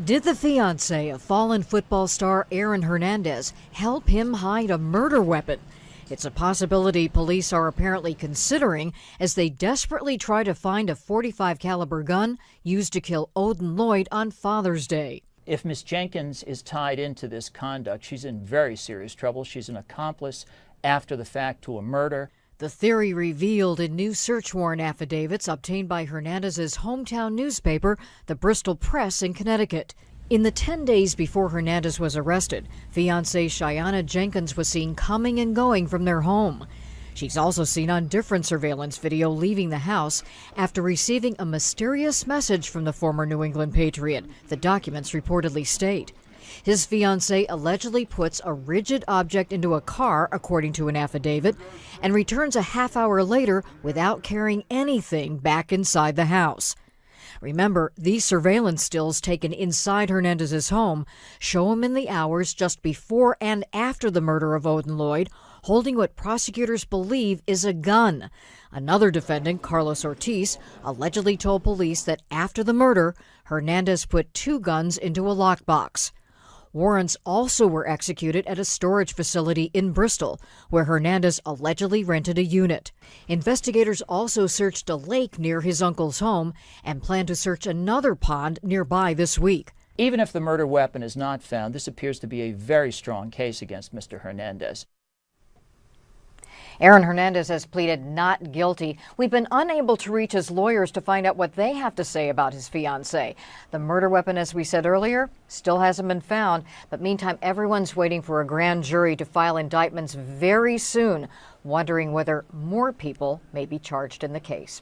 Did the fiancé of fallen football star Aaron Hernandez help him hide a murder weapon? It's a possibility police are apparently considering as they desperately try to find a .45 caliber gun used to kill Odin Lloyd on Father's Day. If Ms. Jenkins is tied into this conduct, she's in very serious trouble. She's an accomplice after the fact to a murder. The theory revealed in new search warrant affidavits obtained by Hernandez's hometown newspaper, the Bristol Press in Connecticut. In the 10 days before Hernandez was arrested, fiancée Cheyenne Jenkins was seen coming and going from their home. She's also seen on different surveillance video leaving the house after receiving a mysterious message from the former New England Patriot, the documents reportedly state. His fiancée allegedly puts a rigid object into a car, according to an affidavit, and returns a half hour later without carrying anything back inside the house. Remember, these surveillance stills taken inside Hernandez's home show him in the hours just before and after the murder of Odin Lloyd, holding what prosecutors believe is a gun. Another defendant, Carlos Ortiz, allegedly told police that after the murder, Hernandez put 2 guns into a lockbox. Warrants also were executed at a storage facility in Bristol, where Hernandez allegedly rented a unit. Investigators also searched a lake near his uncle's home and plan to search another pond nearby this week. Even if the murder weapon is not found, this appears to be a very strong case against Mr. Hernandez. Aaron Hernandez has pleaded not guilty. We've been unable to reach his lawyers to find out what they have to say about his fiancée. The murder weapon, as we said earlier, still hasn't been found. But meantime, everyone's waiting for a grand jury to file indictments very soon, wondering whether more people may be charged in the case.